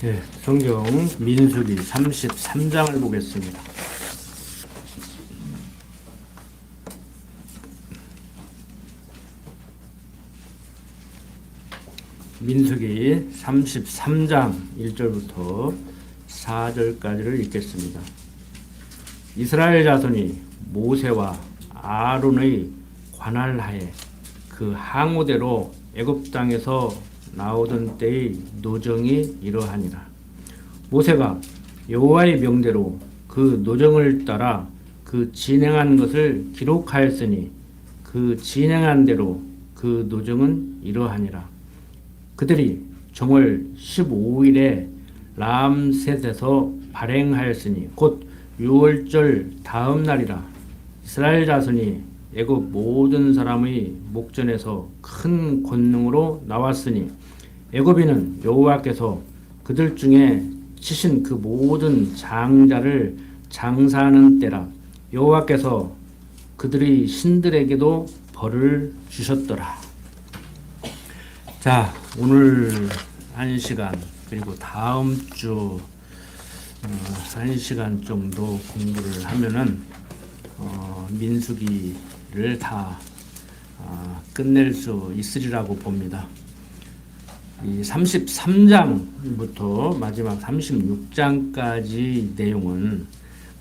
네, 성경 민수기 33장을 보겠습니다. 민수기 33장 1절부터 4절까지를 읽겠습니다. 이스라엘 자손이 모세와 아론의 관할하에 그 항우대로 애굽 땅에서 나오던 때의 노정이 이러하니라. 모세가 여호와의 명대로 그 노정을 따라 그 진행한 것을 기록하였으니 그 진행한 대로 그 노정은 이러하니라. 그들이 정월 15일에 람셋에서 발행하였으니 곧 6월절 다음 날이라. 이스라엘 자손이 애굽 모든 사람의 목전에서 큰 권능으로 나왔으니 애굽인은 여호와께서 그들 중에 치신 그 모든 장자를 장사하는 때라. 여호와께서 그들의 신들에게도 벌을 주셨더라. 자, 오늘 1시간 그리고 다음 주 1시간 정도 공부를 하면은 민수기를 다 끝낼 수 있으리라고 봅니다. 이 33장부터 마지막 36장까지 내용은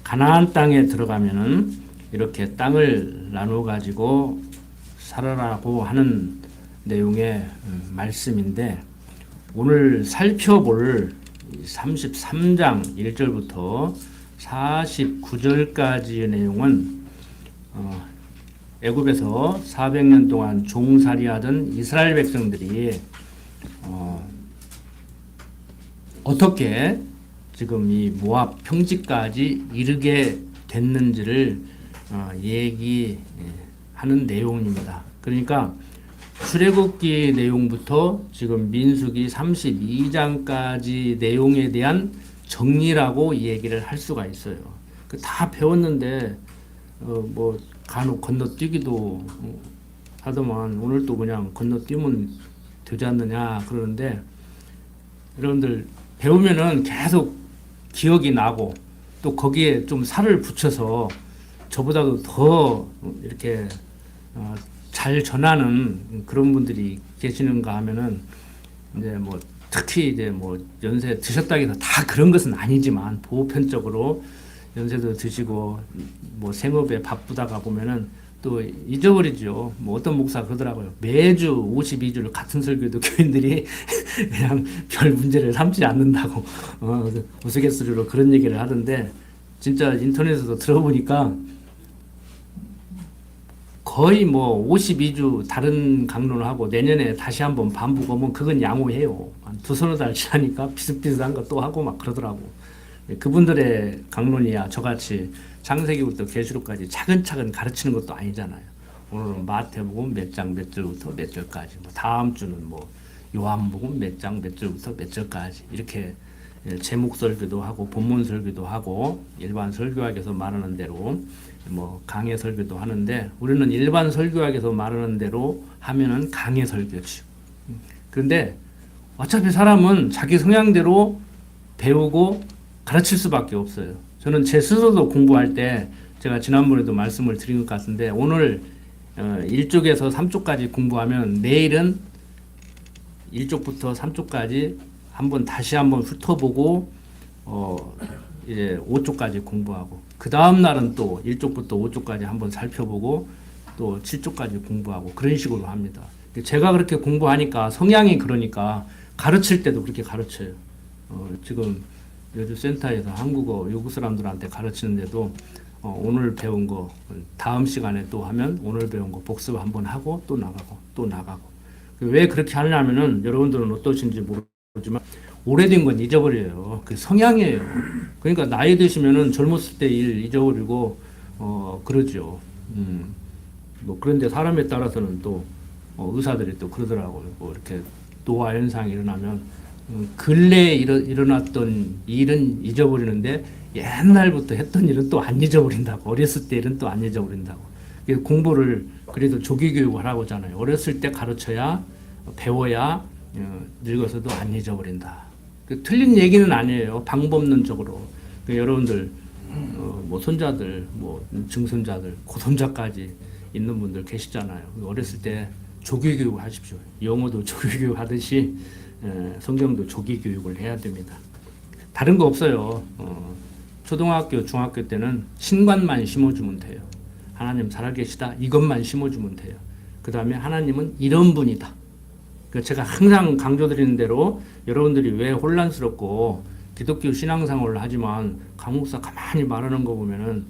가나안 땅에 들어가면은 이렇게 땅을 나눠 가지고 살아라고 하는 내용의 말씀인데, 오늘 살펴볼 33장 1절부터 49절까지의 내용은 애굽에서 400년 동안 종살이하던 이스라엘 백성들이 어떻게 지금 이 모압 평지까지 이르게 됐는지를 얘기하는 내용입니다. 그러니까 출애굽기 내용부터 지금 민수기 32장까지 내용에 대한 정리라고 얘기를 할 수가 있어요. 다 배웠는데 뭐 간혹 건너뛰기도 하더만 오늘 또 그냥 건너뛰면 되지 않느냐 그러는데, 여러분들 배우면은 계속 기억이 나고 또 거기에 좀 살을 붙여서 저보다도 더 이렇게 잘 전하는 그런 분들이 계시는가 하면은, 이제 뭐 특히 이제 뭐 연세 드셨다고 해서 다 그런 것은 아니지만 보편적으로 연세도 드시고 뭐 생업에 바쁘다가 보면은 또 잊어버리죠. 뭐 어떤 목사 그러더라고요. 매주 52주를 같은 설교도 교인들이 그냥 별 문제를 삼지 않는다고 우스갯소리로 그런 얘기를 하던데, 진짜 인터넷에서 들어보니까 거의 뭐 52주 다른 강론을 하고 내년에 다시 한번 반복하면 그건 양호해요. 한 두서너 달 지나니까 비슷비슷한 거 또 하고 막 그러더라고. 그분들의 강론이야 저같이 창세기부터 계시록까지 차근차근 가르치는 것도 아니잖아요. 오늘은 마태복음 몇 장 몇 절부터 몇 절까지, 뭐 다음 주는 뭐 요한복음 몇 장 몇 절부터 몇 절까지, 이렇게 제목 설교도 하고 본문 설교도 하고 일반 설교학에서 말하는 대로 뭐 강해 설교도 하는데, 우리는 일반 설교학에서 말하는 대로 하면은 강해 설교지. 그런데 어차피 사람은 자기 성향대로 배우고 가르칠 수밖에 없어요. 저는 제 스스로도 공부할 때 제가 지난번에도 말씀을 드린 것 같은데, 오늘 1쪽에서 3쪽까지 공부하면 내일은 1쪽부터 3쪽까지 다시 한번 훑어보고 이제 5쪽까지 공부하고, 그 다음 날은 또 1쪽부터 5쪽까지 한번 살펴보고 또 7쪽까지 공부하고 그런 식으로 합니다. 제가 그렇게 공부하니까 성향이 그러니까 가르칠 때도 그렇게 가르쳐요. 지금 여주 센터에서 한국어 외국 사람들한테 가르치는데도 오늘 배운 거 다음 시간에 또 하면 오늘 배운 거 복습 한번 하고 또 나가고 또 나가고. 왜 그렇게 하냐면은 여러분들은 어떠신지 모르지만 오래된 건 잊어버려요. 그 성향이에요. 그러니까 나이 드시면은 젊었을 때 일 잊어버리고 그러죠. 뭐 그런데 사람에 따라서는 또 의사들이 또 그러더라고요. 뭐 이렇게 노화 현상이 일어나면 근래에 일어났던 일은 잊어버리는데 옛날부터 했던 일은 또 안 잊어버린다고. 어렸을 때 일은 또 안 잊어버린다고. 공부를 그래도 조기 교육을 하라고 하잖아요. 어렸을 때 가르쳐야 배워야 늙어서도 안 잊어버린다. 틀린 얘기는 아니에요. 방법론적으로. 여러분들 뭐 손자들, 뭐 증손자들, 고손자까지 있는 분들 계시잖아요. 어렸을 때 조기교육 하십시오. 영어도 조기교육 하듯이 성경도 조기교육을 해야 됩니다. 다른 거 없어요. 초등학교, 중학교 때는 신관만 심어주면 돼요. 하나님 살아계시다 이것만 심어주면 돼요. 그 다음에 하나님은 이런 분이다. 제가 항상 강조드리는 대로 여러분들이 왜 혼란스럽고 기독교 신앙생활을 하지만 강목사 가만히 말하는 거 보면은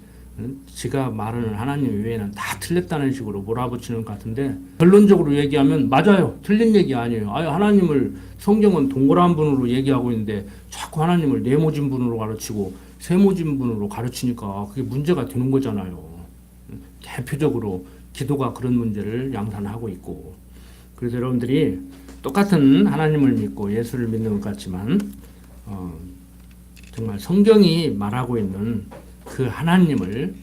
지가 말하는 하나님 외에는 다 틀렸다는 식으로 몰아붙이는 것 같은데, 결론적으로 얘기하면 맞아요. 틀린 얘기 아니에요. 하나님을 성경은 동그란 분으로 얘기하고 있는데 자꾸 하나님을 네모진 분으로 가르치고 세모진 분으로 가르치니까 그게 문제가 되는 거잖아요. 대표적으로 기도가 그런 문제를 양산하고 있고. 그래서 여러분들이 똑같은 하나님을 믿고 예수를 믿는 것 같지만 정말 성경이 말하고 있는 그 하나님을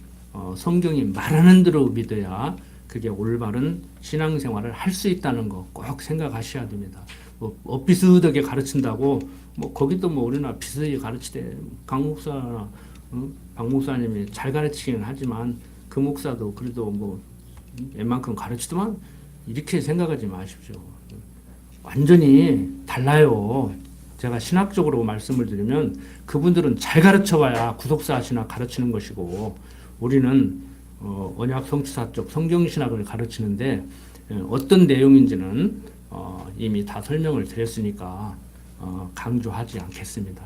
성경이 말하는 대로 믿어야 그게 올바른 신앙생활을 할 수 있다는 거 꼭 생각하셔야 됩니다. 뭐 비슷하게 가르친다고 뭐 거기도 뭐 우리나 비슷하게 가르치되 강 목사나 박 목사님이 잘 가르치긴 하지만 그 목사도 그래도 뭐 웬만큼 가르치더만 이렇게 생각하지 마십시오. 완전히 달라요. 제가 신학적으로 말씀을 드리면 그분들은 잘 가르쳐봐야 구속사 신학 가르치는 것이고, 우리는 언약 성취사적 성경신학을 가르치는데 어떤 내용인지는 이미 다 설명을 드렸으니까 강조하지 않겠습니다.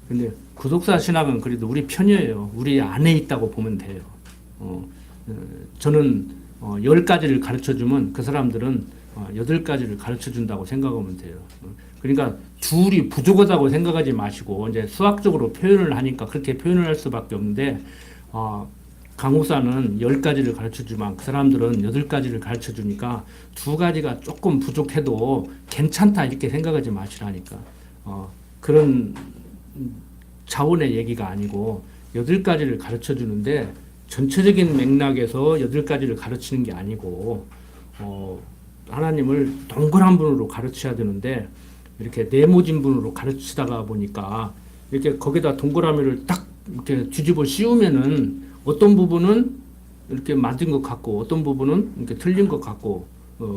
근데 구속사 신학은 그래도 우리 편이에요. 우리 안에 있다고 보면 돼요. 저는 10가지를 가르쳐주면 그 사람들은 8가지를 가르쳐준다고 생각하면 돼요. 그러니까 둘이 부족하다고 생각하지 마시고, 이제 수학적으로 표현을 하니까 그렇게 표현을 할 수밖에 없는데, 강호사는 10가지를 가르쳐주면 그 사람들은 8가지를 가르쳐주니까 2가지가 조금 부족해도 괜찮다 이렇게 생각하지 마시라니까. 그런 차원의 얘기가 아니고 8가지를 가르쳐주는데 전체적인 맥락에서 8가지를 가르치는 게 아니고 하나님을 동그란 분으로 가르쳐야 되는데 이렇게 네모진 분으로 가르치다가 보니까 이렇게 거기다 동그라미를 딱 이렇게 뒤집어 씌우면은 어떤 부분은 이렇게 맞은 것 같고 어떤 부분은 이렇게 틀린 것 같고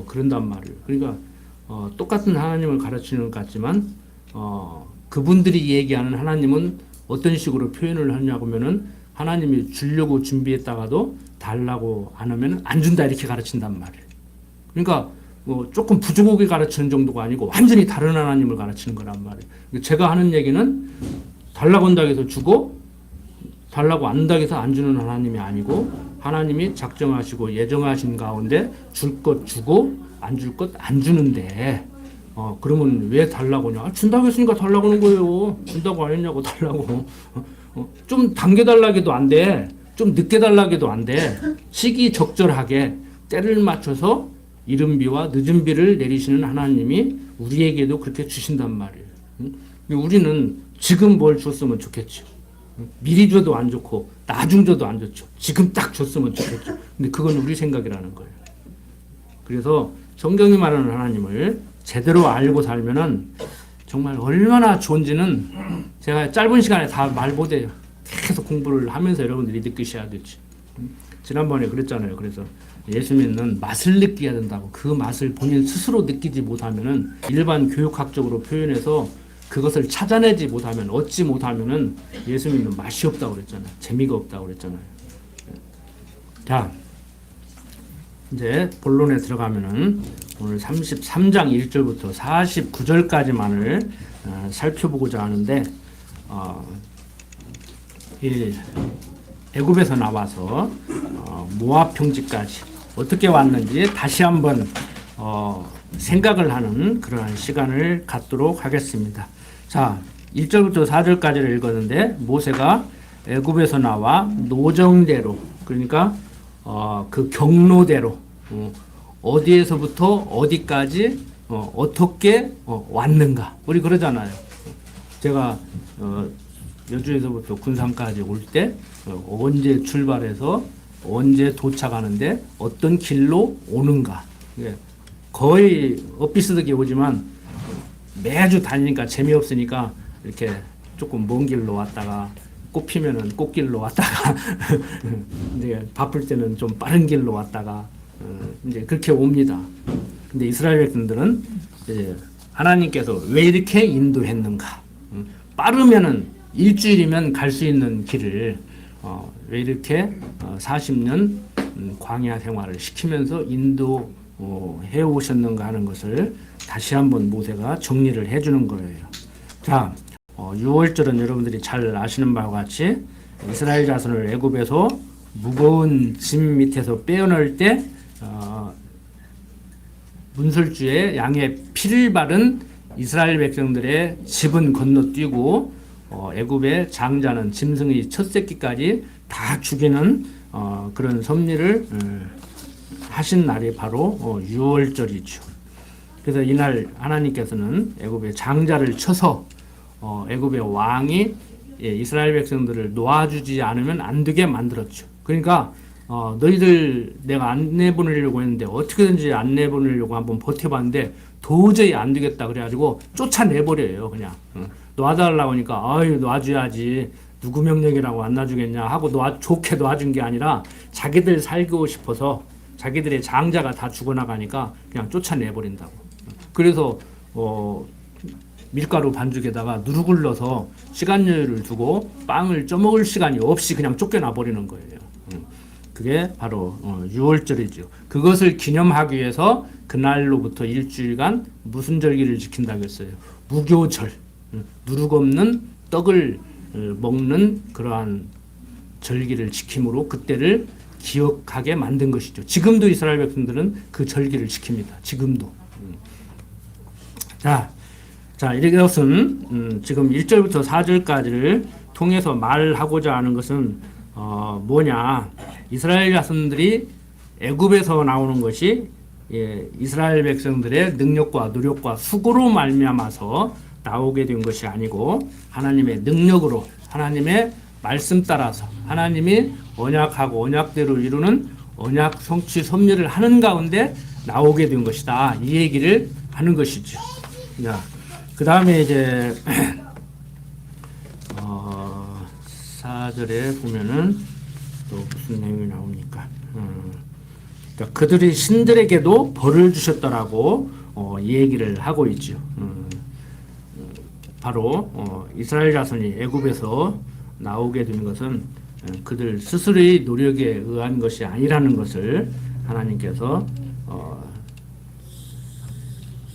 그런단 말이에요. 그러니까 똑같은 하나님을 가르치는 것 같지만 그분들이 얘기하는 하나님은 어떤 식으로 표현을 하냐고 하면은 하나님이 주려고 준비했다가도 달라고 안 하면 안 준다 이렇게 가르친단 말이에요. 그러니까 뭐 조금 부족하게 가르치는 정도가 아니고 완전히 다른 하나님을 가르치는 거란 말이에요. 제가 하는 얘기는 달라고 한다고 해서 주고 달라고 안 한다고 해서 안 주는 하나님이 아니고, 하나님이 작정하시고 예정하신 가운데 줄 것 주고 안 줄 것 안 주는데 그러면 왜 달라고 하냐? 준다고 했으니까 달라고 하는 거예요. 준다고 안 했냐고 달라고. 좀 당겨달라고 해도 안 돼. 좀 늦게 달라고 해도 안 돼. 시기적절하게 때를 맞춰서 이른 비와 늦은 비를 내리시는 하나님이 우리에게도 그렇게 주신단 말이에요. 우리는 지금 뭘 줬으면 좋겠죠. 미리 줘도 안 좋고 나중 줘도 안 좋죠. 지금 딱 줬으면 좋겠죠. 근데 그건 우리 생각이라는 거예요. 그래서 성경이 말하는 하나님을 제대로 알고 살면은 정말 얼마나 좋은지는 제가 짧은 시간에 다 말 못해요. 계속 공부를 하면서 여러분들이 느끼셔야 되지. 지난번에 그랬잖아요. 그래서 예수 믿는 맛을 느껴야 된다고. 그 맛을 본인 스스로 느끼지 못하면은 일반 교육학적으로 표현해서 그것을 찾아내지 못하면, 얻지 못하면은 예수 믿는 맛이 없다고 그랬잖아요. 재미가 없다고 그랬잖아요. 자, 이제 본론에 들어가면은 오늘 33장 1절부터 49절까지만을 살펴보고자 하는데, 애굽에서 나와서 모압 평지까지 어떻게 왔는지 다시 한번 생각을 하는 그러한 시간을 갖도록 하겠습니다. 자, 1절부터 4절까지를 읽었는데, 모세가 애굽에서 나와 노정대로, 그러니까 그 경로대로 어디에서부터 어디까지 어떻게 왔는가. 우리 그러잖아요. 제가 여주에서부터 군산까지 올 때 언제 출발해서 언제 도착하는데 어떤 길로 오는가. 거의 엇비슷하게 오지만 매주 다니니까 재미없으니까 이렇게 조금 먼 길로 왔다가 꽃 피면은 꽃길로 왔다가 이제 바쁠 때는 좀 빠른 길로 왔다가 이제 그렇게 옵니다. 근데 이스라엘 백성들은 이제 하나님께서 왜 이렇게 인도했는가? 빠르면은 일주일이면 갈 수 있는 길을 왜 이렇게 40년 광야 생활을 시키면서 인도해 오셨는가 하는 것을 다시 한번 모세가 정리를 해주는 거예요. 자, 6월절은 여러분들이 잘 아시는 바와 같이 이스라엘 자손을 애굽에서 무거운 짐 밑에서 빼어낼 때 문설주에 양의 피를 바른 이스라엘 백성들의 집은 건너뛰고 애굽의 장자는 짐승의 첫 새끼까지 다 죽이는 그런 섭리를 하신 날이 바로 6월절이죠. 그래서 이날 하나님께서는 애굽의 장자를 쳐서 애굽의 왕이 이스라엘 백성들을 놓아주지 않으면 안 되게 만들었죠. 그러니까 너희들 내가 안 내보내려고 했는데 어떻게든지 안 내보내려고 한번 버텨봤는데 도저히 안 되겠다 그래가지고 쫓아내버려요. 그냥 놔달라고 하니까 아유 놔줘야지 누구 명령이라고 안 놔주겠냐 하고 좋게 놔준 게 아니라 자기들 살고 싶어서 자기들의 장자가 다 죽어나가니까 그냥 쫓아내버린다고. 그래서 밀가루 반죽에다가 누룩을 넣어서 시간 여유를 두고 빵을 쪄먹을 시간이 없이 그냥 쫓겨나 버리는 거예요. 그게 바로 6월절이죠. 그것을 기념하기 위해서 그날로부터 일주일간 무슨 절기를 지킨다고 했어요? 무교절. 누룩 없는 떡을 먹는 그러한 절기를 지킴으로 그때를 기억하게 만든 것이죠. 지금도 이스라엘 백성들은 그 절기를 지킵니다. 지금도. 자, 이것은 지금 1절부터 4절까지를 통해서 말하고자 하는 것은 뭐냐? 이스라엘 자손들이 애굽에서 나오는 것이 이스라엘 백성들의 능력과 노력과 수고로 말미암아서 나오게 된 것이 아니고 하나님의 능력으로 하나님의 말씀 따라서 하나님이 언약하고 언약대로 이루는 언약 성취 섭리를 하는 가운데 나오게 된 것이다. 이 얘기를 하는 것이죠. 자, 그 다음에 이제 4절에 보면은 또 무슨 내용이 나옵니까? 그러니까 그들이 신들에게도 벌을 주셨더라고 이 얘기를 하고 있죠. 바로 이스라엘 자손이 애굽에서 나오게 된 것은 그들 스스로의 노력에 의한 것이 아니라는 것을 하나님께서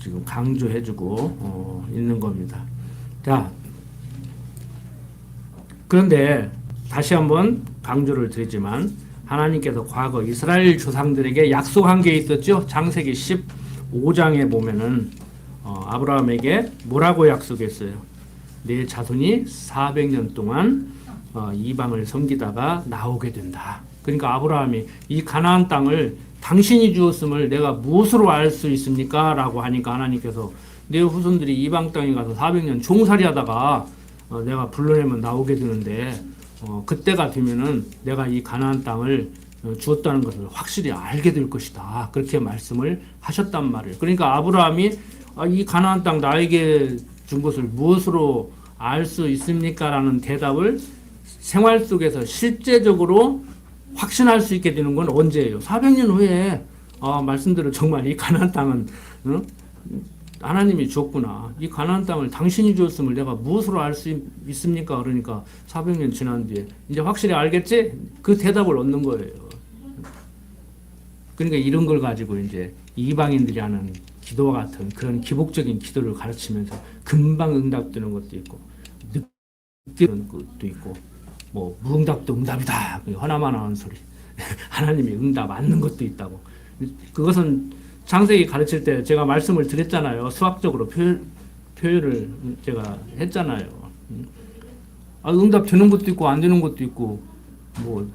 지금 강조해주고 있는 겁니다. 자, 그런데 다시 한번 강조를 드리지만 하나님께서 과거 이스라엘 조상들에게 약속한 게 있었죠. 창세기 15장에 보면은 아브라함에게 뭐라고 약속했어요? 내 자손이 400년 동안 이방을 섬기다가 나오게 된다. 그러니까 아브라함이 이 가나안 땅을 당신이 주었음을 내가 무엇으로 알 수 있습니까? 라고 하니까 하나님께서 내 후손들이 이방 땅에 가서 400년 종살이 하다가 내가 불러내면 나오게 되는데 그때가 되면은 내가 이 가나안 땅을 주었다는 것을 확실히 알게 될 것이다. 그렇게 말씀을 하셨단 말이에요. 그러니까 아브라함이 이 가나안 땅 나에게 준 것을 무엇으로 알 수 있습니까? 라는 대답을 생활 속에서 실제적으로 확신할 수 있게 되는 건 언제예요? 400년 후에 말씀대로 정말 이 가나안 땅은 하나님이 줬구나. 이 가나안 땅을 당신이 주었음을 내가 무엇으로 알 수 있습니까? 그러니까 400년 지난 뒤에 이제 확실히 알겠지? 그 대답을 얻는 거예요. 그러니까 이런 걸 가지고 이제 이방인들이 하는 기도와 같은 그런 기복적인 기도를 가르치면서 금방 응답되는 것도 있고 늦게 되는 것도 있고 뭐 무응답도 응답이다. 허나만 하는 소리. 하나님이 응답 않는 것도 있다고. 그것은 창세기 가르칠 때 제가 말씀을 드렸잖아요. 수학적으로 표현을 제가 했잖아요. 응답 되는 것도 있고 안 되는 것도 있고 뭐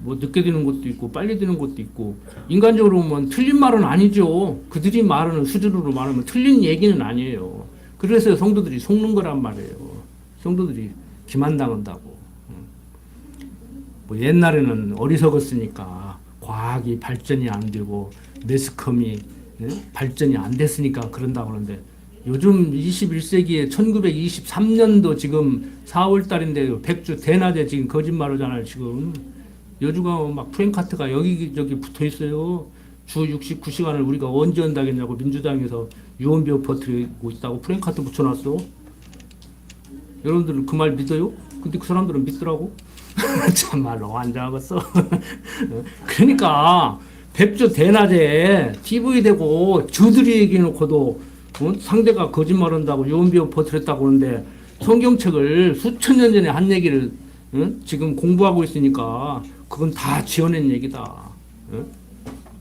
늦게 되는 것도 있고 빨리 되는 것도 있고 인간적으로 보면 틀린 말은 아니죠. 그들이 말하는 수준으로 말하면 틀린 얘기는 아니에요. 그래서 성도들이 속는 거란 말이에요. 성도들이 기만당한다고. 뭐 옛날에는 어리석었으니까 과학이 발전이 안 되고 매스컴이 발전이 안 됐으니까 그런다고 하는데 요즘 21세기에 1923년도 지금 4월 달인데 백주 대낮에 지금 거짓말하잖아요, 지금. 여주가 막 프랭카트가 여기저기 붙어 있어요. 주 69시간을 우리가 언제 한다겠냐고 민주당에서 유언비어 퍼뜨리고 있다고 프랭카트 붙여놨어. 여러분들은 그 말 믿어요? 근데 그 사람들은 믿더라고. 참말로 환장하겠어. 그러니까 백주 대낮에 TV 대고 저들이 얘기해놓고도 상대가 거짓말한다고 유언비어 퍼뜨렸다고 하는데 성경책을 수천 년 전에 한 얘기를 지금 공부하고 있으니까 그건 다 지어낸 얘기다.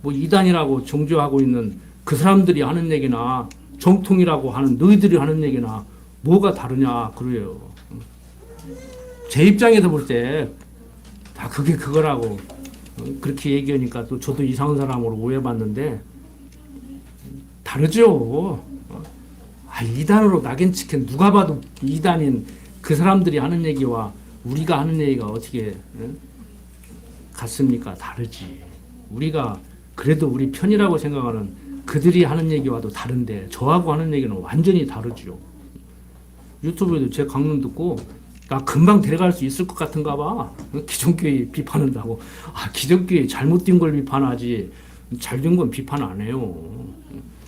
뭐 이단이라고 정죄하고 있는 그 사람들이 하는 얘기나 정통이라고 하는 너희들이 하는 얘기나 뭐가 다르냐 그래요. 제 입장에서 볼 때 다 그게 그거라고 그렇게 얘기하니까 또 저도 이상한 사람으로 오해받는데 다르죠. 이단으로 낙인 찍힌 누가 봐도 이단인 그 사람들이 하는 얘기와 우리가 하는 얘기가 어떻게 같습니까? 다르지. 우리가 그래도 우리 편이라고 생각하는 그들이 하는 얘기와도 다른데 저하고 하는 얘기는 완전히 다르죠. 유튜브에도 제 강론 듣고 나 금방 데려갈 수 있을 것 같은가 봐. 기존교회 비판한다고. 기존교회 잘못된 걸 비판하지 잘된 건 비판 안 해요.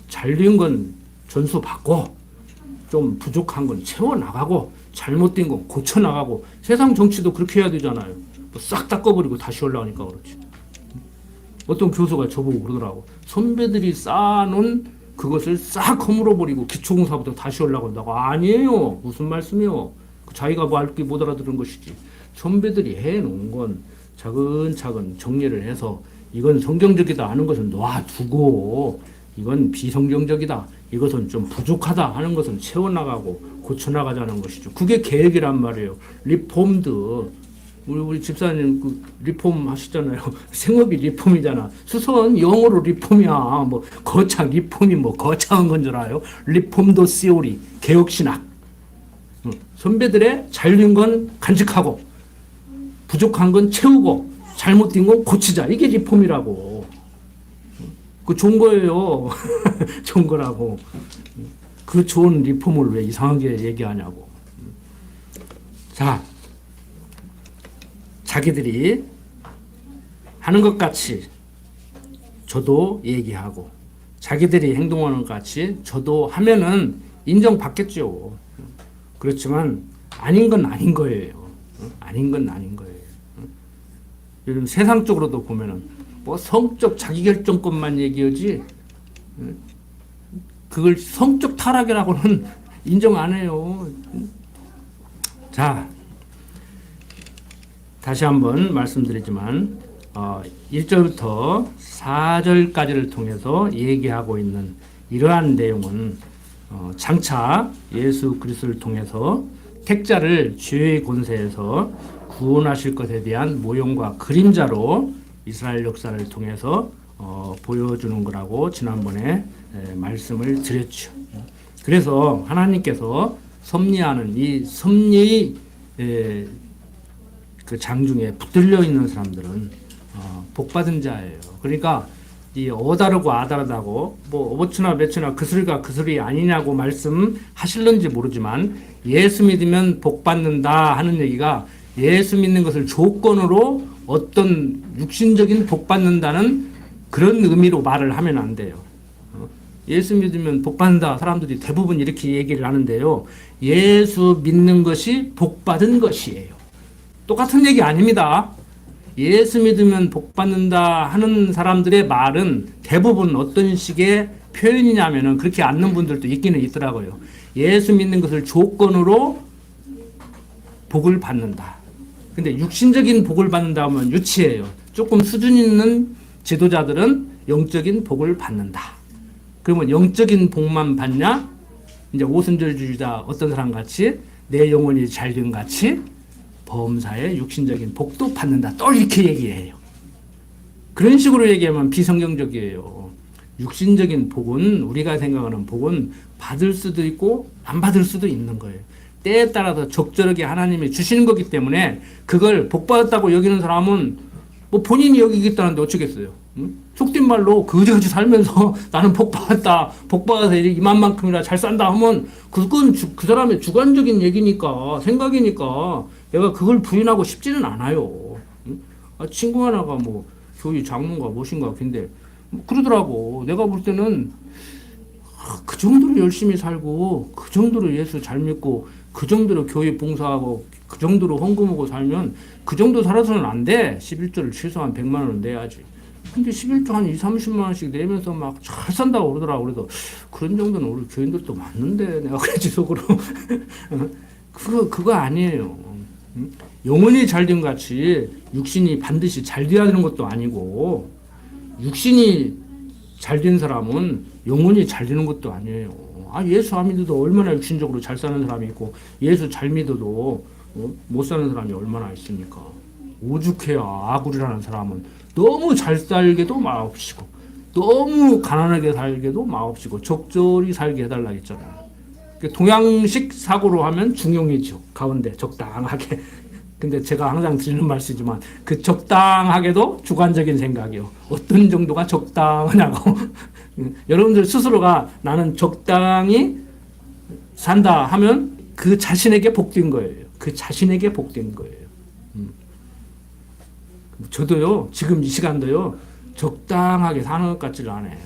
잘된 건 전수 받고 좀 부족한 건 채워나가고 잘못된 건 고쳐나가고 세상 정치도 그렇게 해야 되잖아요. 싹 닦아버리고 다시 올라오니까 그렇지. 어떤 교수가 저보고 그러더라고. 선배들이 쌓아놓은 그것을 싹 허물어버리고 기초공사부터 다시 올라간다고. 아니에요. 무슨 말씀이요. 자기가 뭐 알게 못 알아들은 것이지. 선배들이 해놓은 건 차근차근 정리를 해서 이건 성경적이다 하는 것은 놔두고 이건 비성경적이다. 이것은 좀 부족하다 하는 것은 채워나가고 고쳐나가자는 것이죠. 그게 계획이란 말이에요. 리폼드. 우리 집사님 그 리폼 하시잖아요. 생업이 리폼이잖아. 수선 영어로 리폼이야. 뭐 거창 리폼이 뭐 거창한 건 줄 알아요. 리폼도 시오리 개혁신학. 선배들의 잘된 건 간직하고 부족한 건 채우고 잘못된 건 고치자. 이게 리폼이라고. 그 좋은 거예요. 좋은 거라고. 그 좋은 리폼을 왜 이상하게 얘기하냐고. 자, 자기들이 하는 것 같이 저도 얘기하고 자기들이 행동하는 것 같이 저도 하면은 인정받겠죠. 그렇지만 아닌 건 아닌 거예요. 아닌 건 아닌 거예요. 요즘 세상적으로도 보면은 뭐 성적 자기결정권만 얘기하지 그걸 성적 타락이라고는 인정 안 해요. 자, 다시 한번 말씀드리지만 1절부터 4절까지를 통해서 얘기하고 있는 이러한 내용은 장차 예수 그리스도를 통해서 택자를 죄의 권세에서 구원하실 것에 대한 모형과 그림자로 이스라엘 역사를 통해서 보여주는 거라고 지난번에 말씀을 드렸죠. 그래서 하나님께서 섭리하는 이 섭리의 그 장중에 붙들려 있는 사람들은 복받은 자예요. 그러니까 이 어다르고 아다르다고 뭐 어버추나 매추나 그 소리가 그 소리 아니냐고 말씀하실는지 모르지만 예수 믿으면 복받는다 하는 얘기가 예수 믿는 것을 조건으로 어떤 육신적인 복받는다는 그런 의미로 말을 하면 안 돼요. 예수 믿으면 복받는다 사람들이 대부분 이렇게 얘기를 하는데요. 예수 믿는 것이 복받은 것이에요. 똑같은 얘기 아닙니다. 예수 믿으면 복받는다 하는 사람들의 말은 대부분 어떤 식의 표현이냐면은 그렇게 않는 분들도 있기는 있더라고요. 예수 믿는 것을 조건으로 복을 받는다. 근데 육신적인 복을 받는다 하면 유치해요. 조금 수준 있는 지도자들은 영적인 복을 받는다. 그러면 영적인 복만 받냐? 이제 오순절주의자 어떤 사람 같이 내 영혼이 잘된 같이 범사의 육신적인 복도 받는다. 또 이렇게 얘기해요. 그런 식으로 얘기하면 비성경적이에요. 육신적인 복은 우리가 생각하는 복은 받을 수도 있고 안 받을 수도 있는 거예요. 때에 따라서 적절하게 하나님이 주시는 거기 때문에 그걸 복 받았다고 여기는 사람은 뭐 본인이 여기겠다는데 어쩌겠어요. 응? 속된 말로 그지그지 살면서 나는 복 받았다. 복 받아서 이만큼이나 잘 산다 하면 그건 그 사람의 주관적인 얘기니까 생각이니까 내가 그걸 부인하고 싶지는 않아요. 응? 아, 친구 하나가 뭐 교회 장로인가 무엇인가 근데 뭐 그러더라고. 내가 볼 때는 그 정도로 열심히 살고 그 정도로 예수 잘 믿고 그 정도로 교회 봉사하고 그 정도로 헌금하고 살면 그 정도 살아서는 안 돼. 11조를 최소한 100만 원은 내야지. 근데 11조 한 2, 30만 원씩 내면서 막 잘 산다고 그러더라고. 그래서 그런 정도는 우리 교인들도 맞는데 내가 그랬지 속으로. 그거 아니에요. 영혼이 잘된 같이 육신이 반드시 잘 돼야 되는 것도 아니고 육신이 잘된 사람은 영혼이 잘 되는 것도 아니에요. 아, 예수 안 믿어도 얼마나 육신적으로 잘 사는 사람이 있고 예수 잘 믿어도 못 사는 사람이 얼마나 있습니까? 오죽해야 아굴이라는 사람은 너무 잘 살게도 마옵시고 너무 가난하게 살게도 마옵시고 적절히 살게 해달라 했잖아요. 동양식 사고로 하면 중용이죠. 가운데 적당하게. 근데 제가 항상 드리는 말씀이지만 그 적당하게도 주관적인 생각이요. 어떤 정도가 적당하냐고. 여러분들 스스로가 나는 적당히 산다 하면 그 자신에게 복된 거예요. 그 자신에게 복된 거예요. 저도요, 지금 이 시간도요, 적당하게 사는 것 같지를 않아요.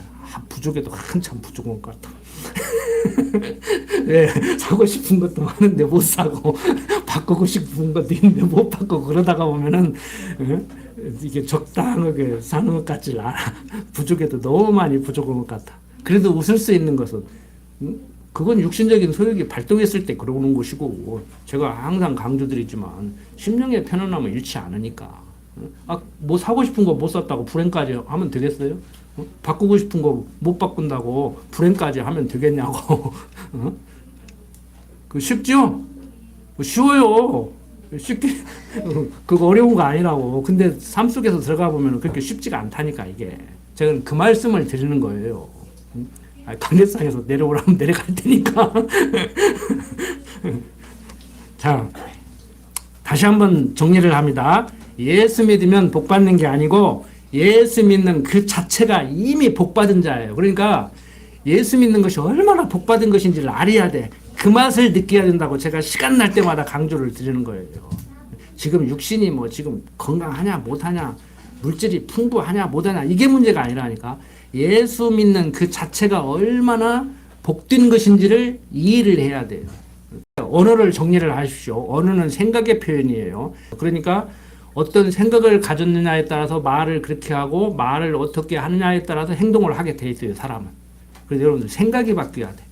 부족해도 한참 부족한 것 같아. 네, 사고 싶은 것도 많은데 못 사고, 바꾸고 싶은 것도 있는데 못 바꾸고, 그러다가 보면은, 이게 적당하게 사는 것 같지를 않아. 부족해도 너무 많이 부족한 것 같아. 그래도 웃을 수 있는 것은, 그건 육신적인 소욕이 발동했을 때 그러는 것이고, 제가 항상 강조드리지만, 심령의 편안함은 잃지 않으니까. 아, 뭐 사고 싶은 거 못 샀다고 불행까지 하면 되겠어요? 바꾸고 싶은 거 못 바꾼다고 불행까지 하면 되겠냐고. 그 쉽죠? 쉬워요. 쉽게 그거 어려운 거 아니라고. 근데 삶 속에서 들어가 보면 그렇게 쉽지가 않다니까 이게. 제가 그 말씀을 드리는 거예요. 강대상에서 내려오라면 내려갈 테니까. 자, 다시 한번 정리를 합니다. 예수 믿으면 복 받는 게 아니고 예수 믿는 그 자체가 이미 복 받은 자예요. 그러니까 예수 믿는 것이 얼마나 복 받은 것인지를 알아야 돼. 그 맛을 느껴야 된다고 제가 시간 날 때마다 강조를 드리는 거예요. 지금 육신이 뭐 지금 건강하냐 못하냐 물질이 풍부하냐 못하냐 이게 문제가 아니라니까 예수 믿는 그 자체가 얼마나 복된 것인지를 이해를 해야 돼요. 언어를 정리를 하십시오. 언어는 생각의 표현이에요. 그러니까 어떤 생각을 가졌느냐에 따라서 말을 그렇게 하고 말을 어떻게 하느냐에 따라서 행동을 하게 돼 있어요, 사람은. 그래서 여러분들 생각이 바뀌어야 돼.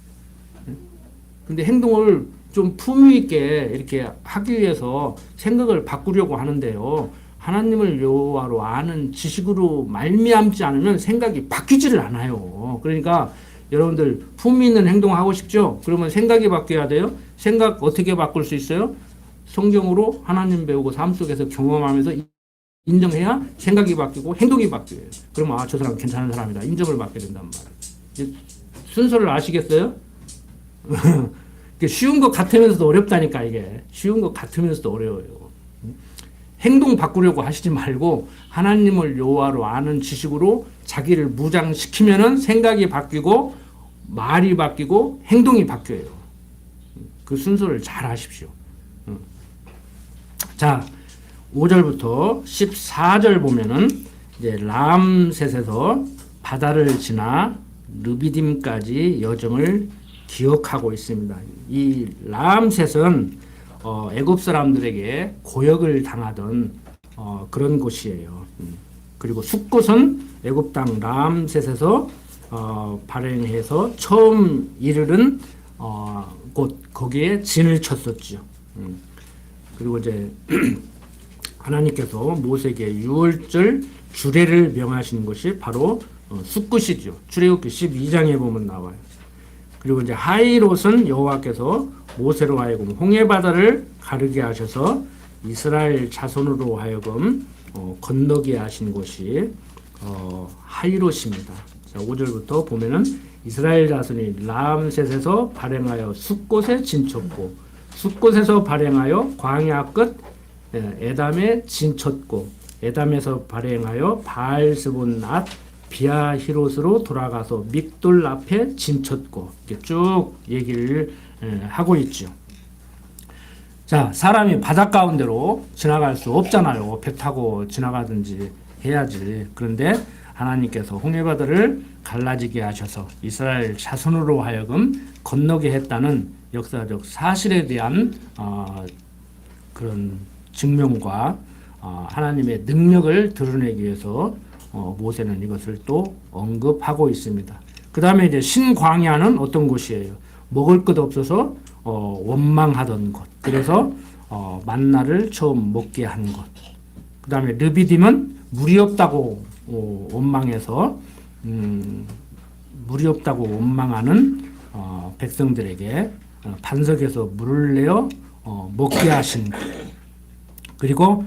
근데 행동을 좀 품위 있게 이렇게 하기 위해서 생각을 바꾸려고 하는데요. 하나님을 여호와로 아는 지식으로 말미암지 않으면 생각이 바뀌지를 않아요. 그러니까 여러분들 품위 있는 행동하고 싶죠? 그러면 생각이 바뀌어야 돼요. 생각 어떻게 바꿀 수 있어요? 성경으로 하나님 배우고 삶 속에서 경험하면서 인정해야 생각이 바뀌고 행동이 바뀌어요. 그러면 아, 저 사람 괜찮은 사람이다. 인정을 받게 된단 말이에요. 순서를 아시겠어요? 쉬운 것 같으면서도 어렵다니까 이게. 쉬운 것 같으면서도 어려워요. 행동 바꾸려고 하시지 말고 하나님을 여호와로 아는 지식으로 자기를 무장시키면은 생각이 바뀌고 말이 바뀌고 행동이 바뀌어요. 그 순서를 잘 하십시오. 자, 5절부터 14절 보면은 이제 람셋에서 바다를 지나 르비딤까지 여정을 기억하고 있습니다. 이 람셋은 애굽 사람들에게 고역을 당하던 그런 곳이에요. 그리고 숫곳은 애굽 땅 람셋에서 발행해서 처음 이르른 곳 거기에 진을 쳤었죠. 그리고 이제 하나님께서 모세에게 유월절 주례를 명하신 것이 바로 숫굿이죠. 출애굽기 12장에 보면 나와요. 그리고 이제 하이롯은 여호와께서 모세로 하여금 홍해 바다를 가르게 하셔서 이스라엘 자손으로 하여금 건너게 하신 곳이 하이롯입니다. 자, 5절부터 보면은 이스라엘 자손이 람셋에서 발행하여 숫곳에 진쳤고 숫곳에서 발행하여 광야 끝 에담에 진쳤고 에담에서 발행하여 바알스본 낫 비아히롯으로 돌아가서 믹돌 앞에 진쳤고 이렇게 쭉 얘기를 하고 있죠. 자, 사람이 바다 가운데로 지나갈 수 없잖아요. 배 타고 지나가든지 해야지. 그런데 하나님께서 홍해바다를 갈라지게 하셔서 이스라엘 자손으로 하여금 건너게 했다는 역사적 사실에 대한 그런 증명과 하나님의 능력을 드러내기 위해서 모세는 이것을 또 언급하고 있습니다. 그 다음에 이제 신광야는 어떤 곳이에요? 먹을 것 없어서 원망하던 곳. 그래서 만나를 처음 먹게 한 곳. 그 다음에 르비딤은 물이 없다고 원망해서 물이 없다고 원망하는 백성들에게 반석에서 물을 내어 먹게 하신 것. 그리고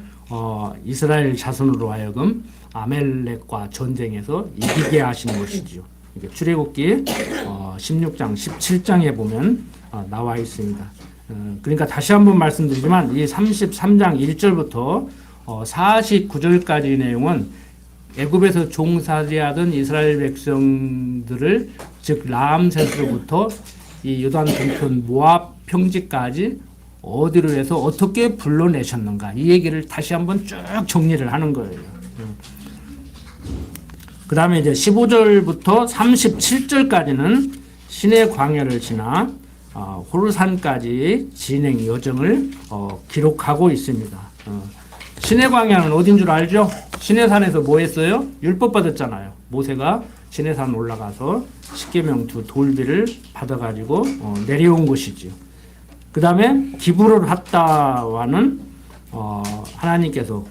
이스라엘 자손으로 하여금 아멜렉과 전쟁에서 이기게 하신 것이지요. 출애굽기 16장, 17장에 보면 나와 있습니다. 그러니까 다시 한번 말씀드리지만 이 33장 1절부터 49절까지 내용은 애굽에서 종살이하던 이스라엘 백성들을 즉 라암세스로부터 이 요단 동편 모압 평지까지 어디로 해서 어떻게 불러내셨는가 이 얘기를 다시 한번 쭉 정리를 하는 거예요. 그 다음에 이제 15절부터 37절까지는 신의 광야를 지나 호르산까지 진행 여정을 기록하고 있습니다. 신의 광야는 어딘 줄 알죠? 시내산에서 뭐 했어요? 율법 받았잖아요. 모세가 시내산 올라가서 십계명 두 돌비를 받아가지고 내려온 것이지요. 그 다음에 기브롤 핫다와는 하나님께서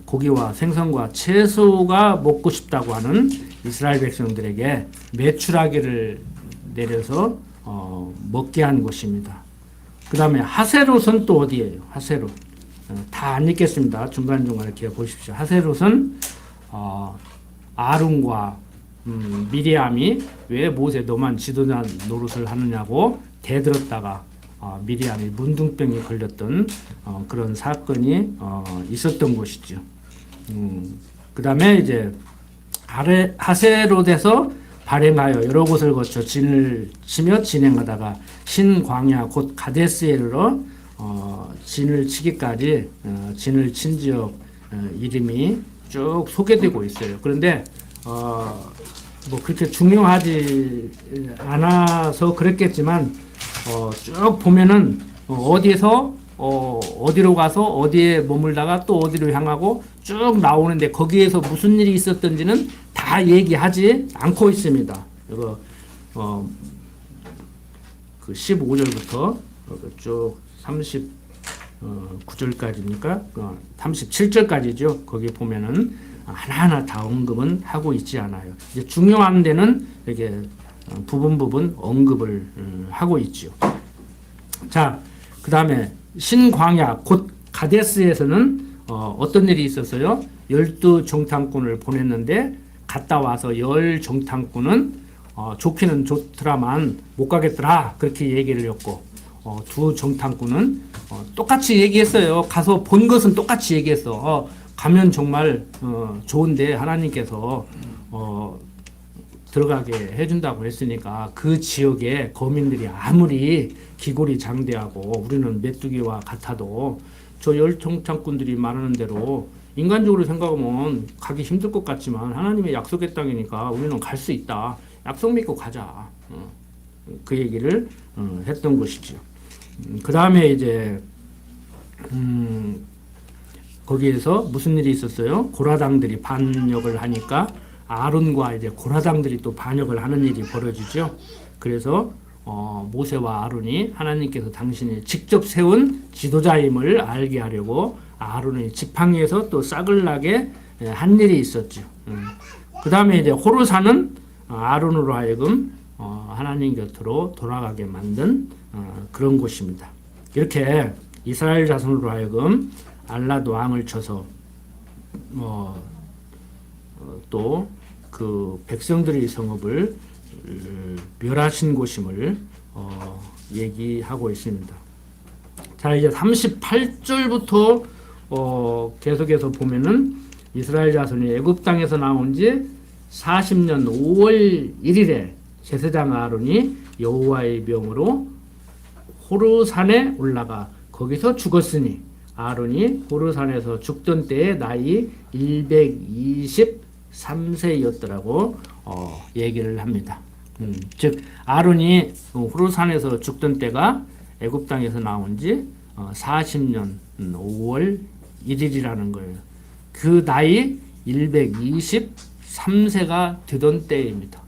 고기와 생선과 채소가 먹고 싶다고 하는 이스라엘 백성들에게 메추라기를 내려서 먹게 한 것입니다. 그 다음에 하세롯은 또 어디예요? 하세롯 다 안 읽겠습니다. 중간중간 이렇게 보십시오. 하세롯은 아론과 미리암이 왜 모세 너만 지도자 노릇을 하느냐고 대들었다가 미리암이 문둥병이 걸렸던 그런 사건이 있었던 것이죠. 그 다음에 이제 하세롯에서 발행하여 여러 곳을 거쳐 진을 치며 진행하다가 신광야 곧 가데스에르러 진을 치기까지 진을 친 지역 이름이 쭉 소개되고 있어요. 그런데 뭐 그렇게 중요하지 않아서 그랬겠지만 쭉 보면은 어디에서 어디로 가서 어디에 머물다가 또 어디로 향하고 쭉 나오는데 거기에서 무슨 일이 있었던지는 다 얘기하지 않고 있습니다. 이거 그 15절부터 쭉 39절까지니까 37절까지죠. 거기 보면은 하나하나 다 언급은 하고 있지 않아요. 이제 중요한 데는 이렇게 부분 언급을 하고 있죠. 자, 그 다음에 신광야 곧 가데스에서는 어떤 일이 있었어요? 12정탐꾼을 보냈는데 갔다 와서 10정탐꾼은 좋기는 좋더라만 못 가겠더라 그렇게 얘기를 했고 두 정탐꾼은 똑같이 얘기했어요. 가서 본 것은 똑같이 얘기했어. 가면 정말 좋은데 하나님께서 들어가게 해준다고 했으니까 그 지역에 거민들이 아무리 기골이 장대하고 우리는 메뚜기와 같아도 저 열정창꾼들이 말하는 대로 인간적으로 생각하면 가기 힘들 것 같지만 하나님의 약속의 땅이니까 우리는 갈 수 있다. 약속 믿고 가자. 그 얘기를 했던 것이죠. 그 다음에 이제 거기에서 무슨 일이 있었어요? 고라당들이 반역을 하니까 아론과 이제 고라당들이 또 반역을 하는 일이 벌어지죠. 그래서 모세와 아론이 하나님께서 당신이 직접 세운 지도자임을 알게 하려고 아론의 지팡이에서 또 싹을 나게 한 일이 있었죠. 그 다음에 이제 호르산은 아론으로 하여금 하나님 곁으로 돌아가게 만든 그런 곳입니다. 이렇게 이스라엘 자손으로 하여금 알랏 왕을 쳐서 또 그 백성들의 성읍을 멸하신 곳임을 얘기하고 있습니다. 자, 이제 38절부터 계속해서 보면은 이스라엘 자손이 애굽 땅에서 나온 지 40년 5월 1일에 제사장 아론이 여호와의 명으로 호르산에 올라가 거기서 죽었으니 아론이 호르산에서 죽던 때의 나이 123세였더라고 얘기를 합니다. 즉 아론이 호르산에서 죽던 때가 애굽 땅에서 나온 지 40년 5월 1일이라는 거예요. 그 나이 123세가 되던 때입니다.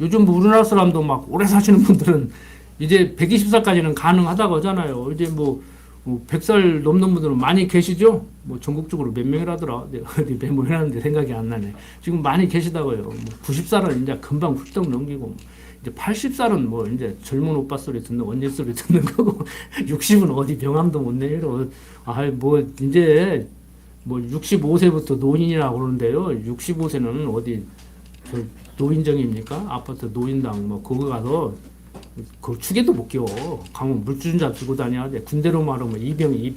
요즘 우리나라 사람도 막 오래 사시는 분들은 이제 120살까지는 가능하다고 하잖아요. 이제 뭐 100살 넘는 분들은 많이 계시죠? 뭐 전국적으로 몇 명이라더라. 내가 어디 메모해놨는데 생각이 안 나네. 지금 많이 계시다고요. 뭐 90살은 이제 금방 훌쩍 넘기고, 이제 80살은 뭐 이제 젊은 오빠 소리 듣는, 언니 소리 듣는 거고, 60은 어디 명함도 못 내밀어. 뭐 이제 뭐 65세부터 노인이라고 그러는데요. 65세는 어디 저 노인정입니까? 아파트 노인당 뭐 그거 가서 그 축에도 못 끼워. 가면 물주전자 들고 다녀야 돼. 군대로 말하면 이병이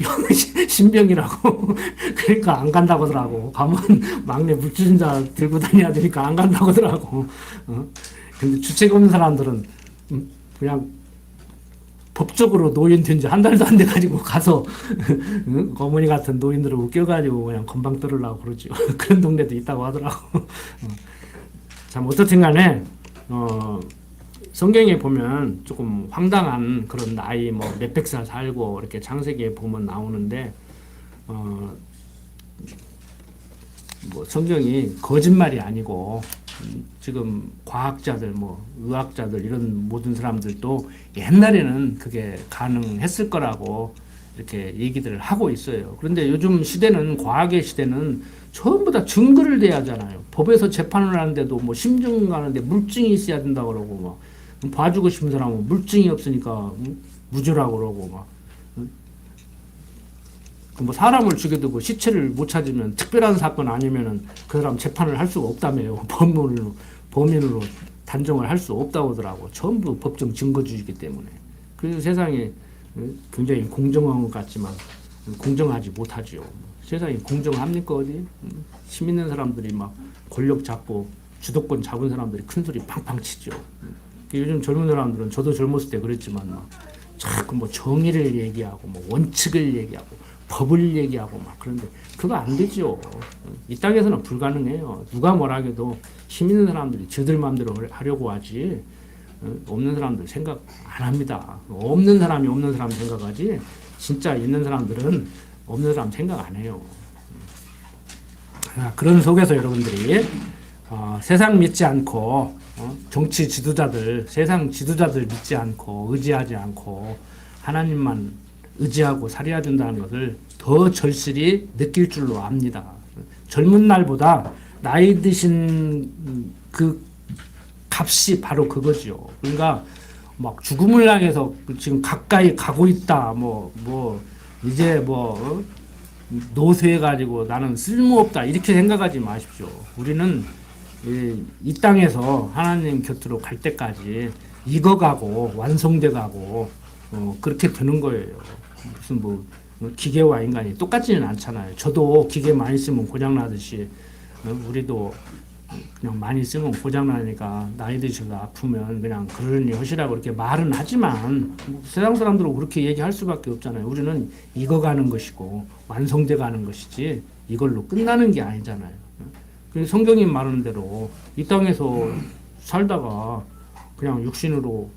신병이라고. 그러니까 안 간다고 하더라고. 가면 막내 물주전자 들고 다녀야 되니까 안 간다고 하더라고. 근데 주책 없는 사람들은 그냥 법적으로 노인 된 지 한 달도 안 돼가지고 가서 어머니 같은 노인들을 웃겨가지고 그냥 건방 떨으려고 그러죠. 그런 동네도 있다고 하더라고. 참 어떻든 간에 성경에 보면 조금 황당한 그런 나이 뭐 몇백 살 살고 이렇게 창세기에 보면 나오는데 뭐 성경이 거짓말이 아니고 지금 과학자들 뭐 의학자들 이런 모든 사람들도 옛날에는 그게 가능했을 거라고 이렇게 얘기들을 하고 있어요. 그런데 요즘 시대는 과학의 시대는 전부 다 증거를 대야 하잖아요. 법에서 재판을 하는데도 뭐 심증 가는데 물증이 있어야 된다고 그러고 막 봐주고 싶은 사람은 물증이 없으니까 무죄라고 그러고 막 뭐 사람을 죽여두고 시체를 못 찾으면 특별한 사건 아니면은 그 사람 재판을 할 수가 없다며요. 범인으로 단정을 할 수 없다고 하더라고. 전부 법정 증거주의이기 때문에. 그래서 세상에 굉장히 공정한 것 같지만 공정하지 못하지요. 세상이 공정합니까 어디? 힘 있는 사람들이 막 권력 잡고 주도권 잡은 사람들이 큰 소리 팡팡 치죠. 요즘 젊은 사람들은 저도 젊었을 때 그랬지만 막 자꾸 뭐 정의를 얘기하고 뭐 원칙을 얘기하고 법을 얘기하고 막 그런데 그거 안 되죠. 이 땅에서는 불가능해요. 누가 뭐라 해도 힘 있는 사람들이 저들 마음대로 하려고 하지 없는 사람들 생각 안 합니다. 없는 사람이 없는 사람 생각하지 진짜 있는 사람들은 없는 사람 생각 안 해요. 그런 속에서 여러분들이 세상 믿지 않고 정치 지도자들, 세상 지도자들 믿지 않고 의지하지 않고 하나님만 의지하고 살아야 된다는 것을 더 절실히 느낄 줄로 압니다. 젊은 날보다 나이 드신 그 값이 바로 그거죠. 그러니까 막 죽음을 향해서 지금 가까이 가고 있다. 이제 노쇠해가지고 나는 쓸모없다. 이렇게 생각하지 마십시오. 우리는 이 땅에서 하나님 곁으로 갈 때까지 익어가고 완성돼가고 그렇게 되는 거예요. 무슨 기계와 인간이 똑같지는 않잖아요. 저도 기계 많이 쓰면 고장나듯이 우리도 그냥 많이 쓰면 고장나니까 나이 드셔서 아프면 그냥 그러니 하시라고 이렇게 말은 하지만 세상 사람들은 그렇게 얘기할 수밖에 없잖아요. 우리는 익어가는 것이고 완성돼 가는 것이지 이걸로 끝나는 게 아니잖아요. 그래서 성경이 말하는 대로 이 땅에서 살다가 그냥 육신으로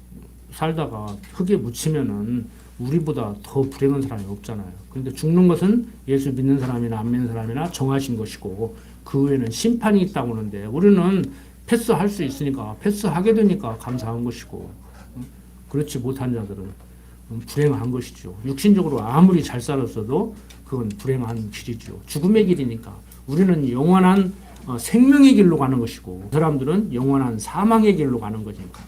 살다가 흙에 묻히면은 우리보다 더 불행한 사람이 없잖아요. 그런데 죽는 것은 예수 믿는 사람이나 안 믿는 사람이나 정하신 것이고 그 후에는 심판이 있다고 하는데 우리는 패스할 수 있으니까 패스하게 되니까 감사한 것이고 그렇지 못한 자들은 불행한 것이죠. 육신적으로 아무리 잘 살았어도 그건 불행한 길이죠. 죽음의 길이니까 우리는 영원한 생명의 길로 가는 것이고 그 사람들은 영원한 사망의 길로 가는 거니까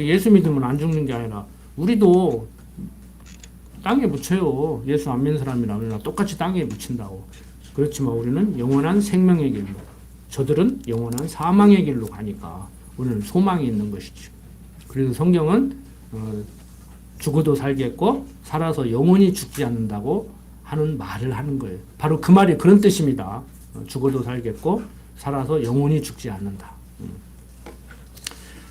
예수 믿으면 안 죽는 게 아니라 우리도 땅에 묻혀요. 예수 안 믿는 사람이나 우리나 똑같이 땅에 묻힌다고. 그렇지만 우리는 영원한 생명의 길로, 저들은 영원한 사망의 길로 가니까 우리는 소망이 있는 것이죠. 그래서 성경은 죽어도 살겠고 살아서 영원히 죽지 않는다고 하는 말을 하는 거예요. 바로 그 말이 그런 뜻입니다. 죽어도 살겠고 살아서 영원히 죽지 않는다.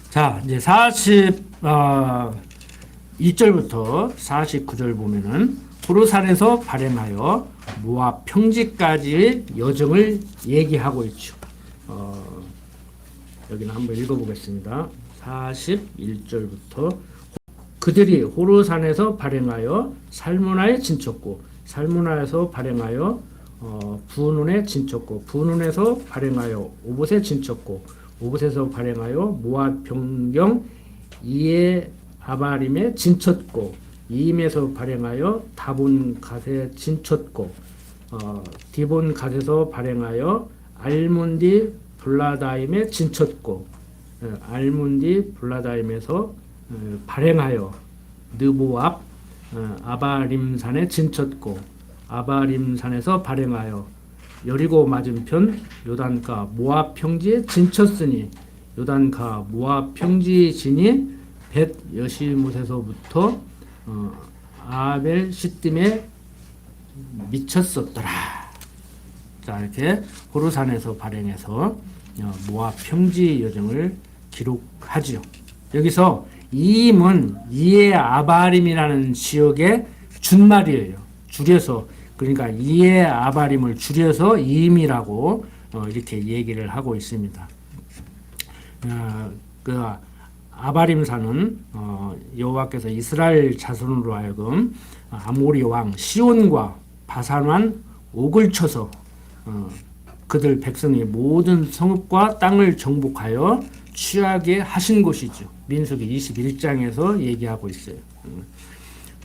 자, 이제 42절부터 49절 보면은 호르산에서 발행하여 모압 평지까지의 여정을 얘기하고 있죠. 여기는 한번 읽어보겠습니다. 41절부터 그들이 호르산에서 발행하여 살무나에 진쳤고 살무나에서 발행하여 부논에 진쳤고 부논에서 발행하여 오봇에 진쳤고 오봇에서 발행하여 모압 변경 이에 아바림에 진쳤고 이임에서 발행하여 다본 갓에 진쳤고 디본 갓에서 발행하여 알문디 블라다임에 진쳤고 알문디 블라다임에서 발행하여 느보 앞 아바림산에 진쳤고 아바림산에서 발행하여 여리고 맞은편 요단가 모압 평지에 진쳤으니 요단가 모압 평지 진이 벳 여시못에서부터 아벨 시딤에 미쳤었더라. 자, 이렇게 호르산에서 발행해서 모압 평지 여정을 기록하지요. 여기서 이임은 이에 아바림이라는 지역의 준말이에요. 줄여서, 그러니까 이에 아바림을 줄여서 이임이라고 이렇게 얘기를 하고 있습니다. 그 아바림산은 여호와께서 이스라엘 자손으로 하여금 아모리 왕 시온과 바산 왕 옥을 쳐서 그들 백성이 모든 성읍과 땅을 정복하여 취하게 하신 곳이죠. 민수기 21장에서 얘기하고 있어요.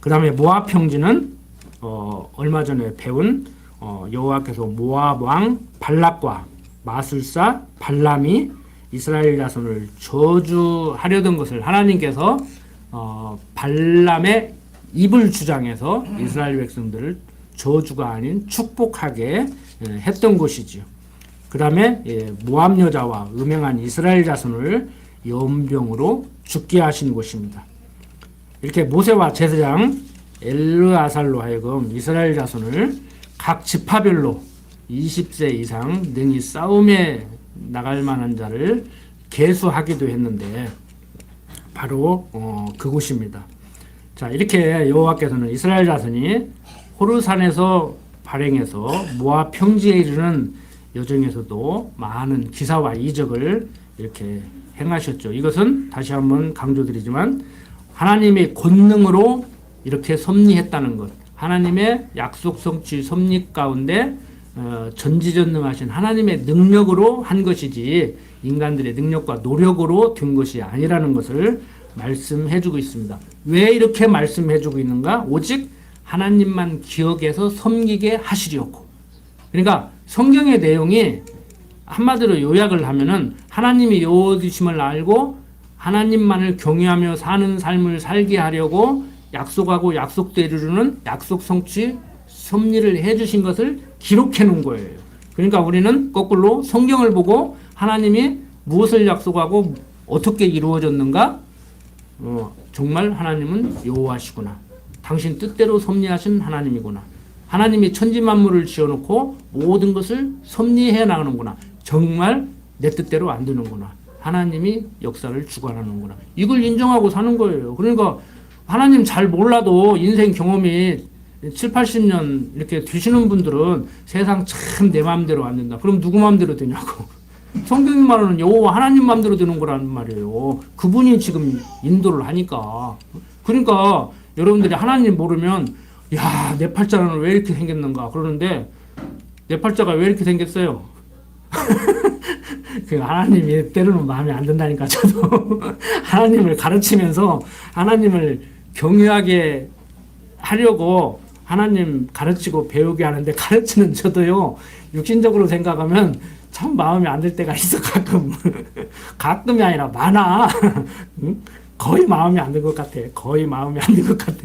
그 다음에 모압 평지는 얼마 전에 배운 여호와께서 모압 왕 발락과 마술사 발람이 이스라엘 자손을 저주하려던 것을 하나님께서 발람의 입을 주장해서 이스라엘 백성들을 저주가 아닌 축복하게 했던 곳이지요. 그 다음에 모압 여자와 음행한 이스라엘 자손을 연병으로 죽게 하신 곳입니다. 이렇게 모세와 제사장 엘르아살로 하여금 이스라엘 자손을 각 지파별로 20세 이상 능히 싸움에 나갈 만한 자를 계수하기도 했는데 바로 그곳입니다. 자, 이렇게 여호와께서는 이스라엘 자손이 호르산에서 발행해서 모압 평지에 이르는 여정에서도 많은 기사와 이적을 이렇게 행하셨죠. 이것은 다시 한번 강조드리지만 하나님의 권능으로 이렇게 섭리했다는 것, 하나님의 약속 성취 섭리 가운데 전지전능하신 하나님의 능력으로 한 것이지 인간들의 능력과 노력으로 된 것이 아니라는 것을 말씀해주고 있습니다. 왜 이렇게 말씀해주고 있는가? 오직 하나님만 기억해서 섬기게 하시려고. 그러니까 성경의 내용이 한마디로 요약을 하면은 하나님이 여호와이심을 알고 하나님만을 경외하며 사는 삶을 살게 하려고 약속하고 약속도 이루는 약속 성취 섭리를 해주신 것을 기록해 놓은 거예요. 그러니까 우리는 거꾸로 성경을 보고 하나님이 무엇을 약속하고 어떻게 이루어졌는가? 정말 하나님은 여호와시구나. 당신 뜻대로 섭리하신 하나님이구나. 하나님이 천지 만물을 지어놓고 모든 것을 섭리해 나가는구나. 정말 내 뜻대로 안 되는구나. 하나님이 역사를 주관하는구나. 이걸 인정하고 사는 거예요. 그러니까 하나님 잘 몰라도 인생 경험이 7, 80년 이렇게 되시는 분들은 세상 참 내 마음대로 안 된다. 그럼 누구 마음대로 되냐고. 성경이 말하는 여호와 하나님 마음대로 되는 거란 말이에요. 그분이 지금 인도를 하니까. 그러니까 여러분들이 하나님 모르면 야, 내 팔자는 왜 이렇게 생겼는가 그러는데 내 팔자가 왜 이렇게 생겼어요? 그 하나님이 때로는 마음에 안 든다니까. 저도 하나님을 가르치면서 하나님을 경외하게 하려고 하나님 가르치고 배우게 하는데 가르치는 저도요 육신적으로 생각하면 참 마음에 안 들 때가 있어. 가끔. 가끔이 아니라 많아. 거의 마음에 안 들 것 같아. 거의 마음에 안 들 것 같아.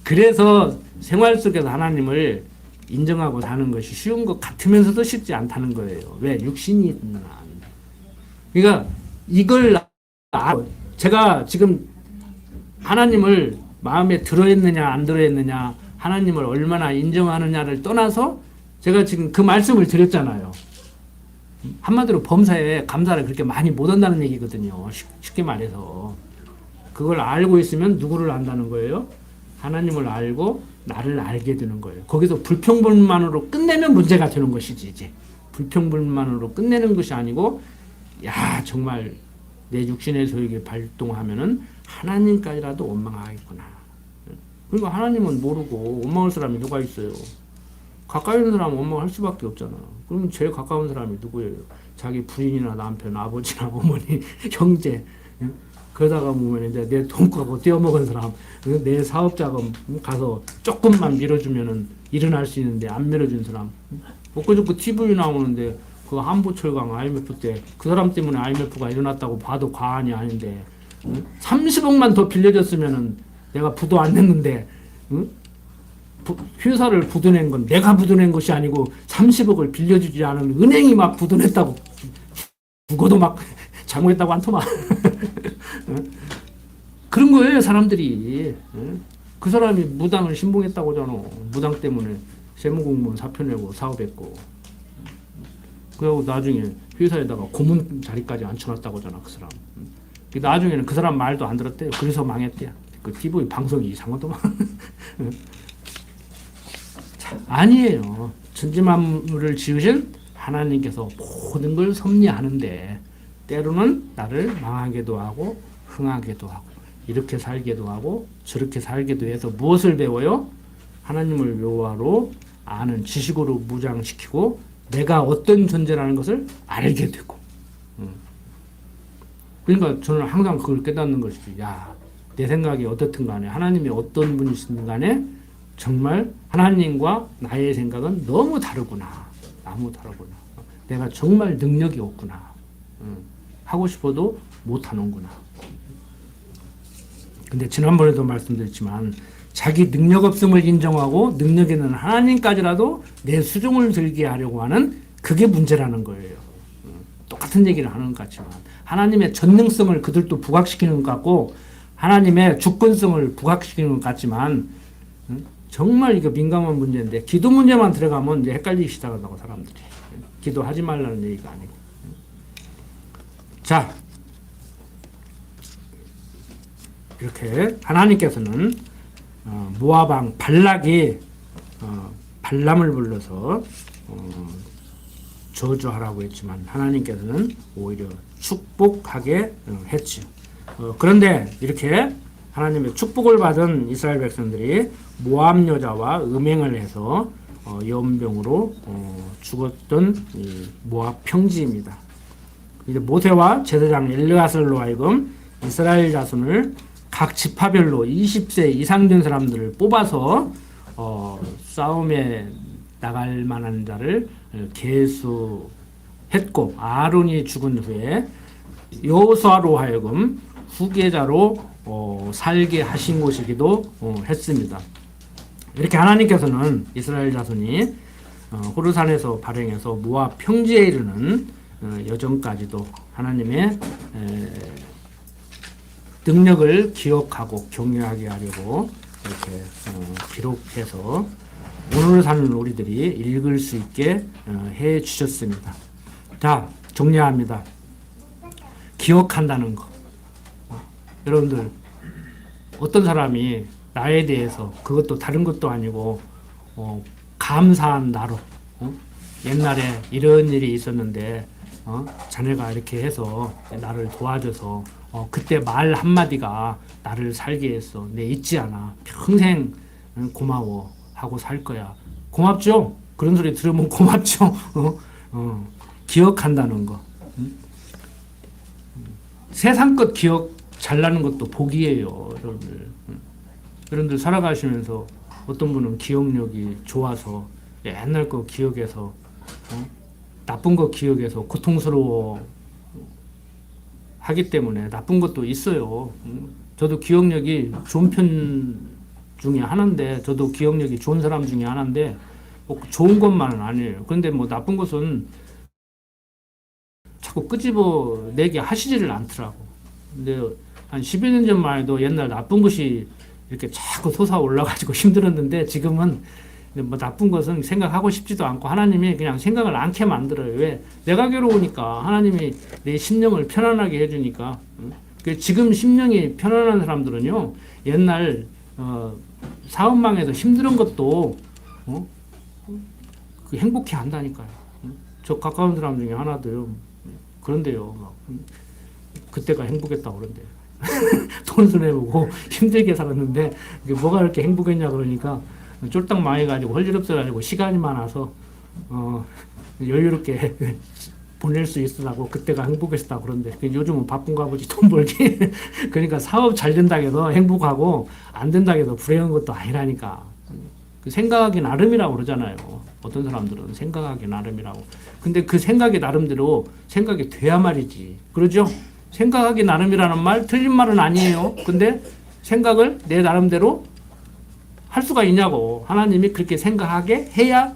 그래서 생활 속에서 하나님을 인정하고 사는 것이 쉬운 것 같으면서도 쉽지 않다는 거예요. 왜? 육신이 있나. 그러니까 이걸 제가 지금 하나님을 마음에 들어했느냐 안 들어했느냐, 하나님을 얼마나 인정하느냐를 떠나서 제가 지금 그 말씀을 드렸잖아요. 한마디로 범사에 감사를 그렇게 많이 못 한다는 얘기거든요. 쉽게 말해서. 그걸 알고 있으면 누구를 안다는 거예요? 하나님을 알고 나를 알게 되는 거예요. 거기서 불평불만으로 끝내면 문제가 되는 것이지, 이제. 불평불만으로 끝내는 것이 아니고, 야, 정말 내 육신의 소욕이 발동하면은 하나님까지라도 원망하겠구나. 그러니까 하나님은 모르고 원망할 사람이 누가 있어요? 가까이 있는 사람은 원망할 수밖에 없잖아. 그러면 제일 가까운 사람이 누구예요? 자기 부인이나 남편, 아버지나 어머니, 형제. 그러다가 보면 이제 내 돈 갖고 떼어먹은 사람, 내 사업자금 가서 조금만 밀어주면은 일어날 수 있는데 안 밀어준 사람. 엊그저께 TV 나오는데 그 한보철강 IMF 때 그 사람 때문에 IMF가 일어났다고 봐도 과언이 아닌데 30억만 더 빌려줬으면은 내가 부도 안 냈는데 회사를 부도낸 건 내가 부도낸 것이 아니고 30억을 빌려주지 않은 은행이 막 부도냈다고 죽어도 막 잘못했다고 안토마. 그런 거예요 사람들이. 그 사람이 무당을 신봉했다고 하잖아. 무당 때문에 세무공무원 사표 내고 사업했고 그리고 나중에 회사에다가 고문 자리까지 앉혀놨다고 하잖아 그 사람. 나중에는 그 사람 말도 안 들었대요. 그래서 망했대요. 그 TV 방송이 이상하더만. 아니에요. 천지만물을 지으신 하나님께서 모든 걸 섭리하는데 때로는 나를 망하게도 하고 흥하게도 하고 이렇게 살게도 하고 저렇게 살게도 해서 무엇을 배워요? 하나님을 여호와로 아는 지식으로 무장시키고 내가 어떤 존재라는 것을 알게 되고. 그러니까 저는 항상 그걸 깨닫는 것이지. 야, 내 생각이 어떻든 간에 하나님이 어떤 분이신 간에 정말 하나님과 나의 생각은 너무 다르구나. 너무 다르구나. 내가 정말 능력이 없구나. 하고 싶어도 못하는구나. 근데 지난번에도 말씀드렸지만 자기 능력 없음을 인정하고 능력 있는 하나님까지라도 내 수종을 들게 하려고 하는 그게 문제라는 거예요. 똑같은 얘기를 하는 것 같지만 하나님의 전능성을 그들도 부각시키는 것 같고 하나님의 주권성을 부각시키는 것 같지만 정말 이거 민감한 문제인데 기도 문제만 들어가면 이제 헷갈리기 시작한다고 사람들이. 기도하지 말라는 얘기가 아니고. 자, 이렇게 하나님께서는 모압 왕 발락이 발람을 불러서 저주하라고 했지만 하나님께서는 오히려 축복하게 했지요. 그런데 이렇게 하나님의 축복을 받은 이스라엘 백성들이 모압 여자와 음행을 해서 연병으로 죽었던 모압 평지입니다. 이제 모세와 제사장 엘르아살로 하여금 이스라엘 자손을 각 지파별로 20세 이상 된 사람들을 뽑아서 싸움에 나갈 만한 자를 계수했고 아론이 죽은 후에 여호수아로 하여금 후계자로 살게 하신 것이기도 했습니다. 이렇게 하나님께서는 이스라엘 자손이 호르산에서 발행해서 모압 평지에 이르는 여정까지도 하나님의 능력을 기억하고 경외하게 하려고 이렇게 기록해서 오늘 사는 우리들이 읽을 수 있게 해 주셨습니다. 자, 정리합니다. 기억한다는 거. 여러분들 어떤 사람이 나에 대해서 그것도 다른 것도 아니고 감사한 나로 옛날에 이런 일이 있었는데 자네가 이렇게 해서 나를 도와줘서 그때 말 한마디가 나를 살게 했어. 내 잊지 않아. 평생 고마워 하고 살 거야. 고맙죠? 그런 소리 들으면 고맙죠? 기억한다는 거. 세상 것 기억 잘나는 것도 복이에요. 여러분들. 여러분들 살아가시면서 어떤 분은 기억력이 좋아서 옛날 거 기억해서 나쁜 거 기억해서 고통스러워 하기 때문에 나쁜 것도 있어요. 저도 기억력이 좋은 편 중에 하나인데 저도 기억력이 좋은 사람 중에 하나인데 뭐 좋은 것만은 아니에요. 그런데 뭐 나쁜 것은 자꾸 끄집어내게 하시지를 않더라고. 근데 한 12년 전만 해도 옛날 나쁜 것이 이렇게 자꾸 솟아 올라가지고 힘들었는데 지금은 근데 뭐 나쁜 것은 생각하고 싶지도 않고 하나님이 그냥 생각을 않게 만들어요. 왜? 내가 괴로우니까 하나님이 내 심령을 편안하게 해주니까. 지금 심령이 편안한 사람들은요, 옛날 사업망에서 힘든 것도 그 행복해 한다니까요. 저 가까운 사람 중에 하나도요. 그런데요. 막, 그때가 행복했다고 그런데. 돈 손해보고 힘들게 살았는데 이게 뭐가 그렇게 행복했냐 그러니까 쫄딱 망해가지고 할 일 없어가지고 시간이 많아서 여유롭게 보낼 수 있으라고 그때가 행복했다고 그런데 요즘은 바쁜가 보지 돈 벌기. 그러니까 사업 잘 된다고 해서 행복하고 안 된다고 해서 불행한 것도 아니라니까. 그 생각하기 나름이라고 그러잖아요. 어떤 사람들은 생각하기 나름이라고. 근데 그 생각이 나름대로 생각이 돼야 말이지. 그러죠? 생각하기 나름이라는 말 틀린 말은 아니에요. 근데 생각을 내 나름대로 할 수가 있냐고. 하나님이 그렇게 생각하게 해야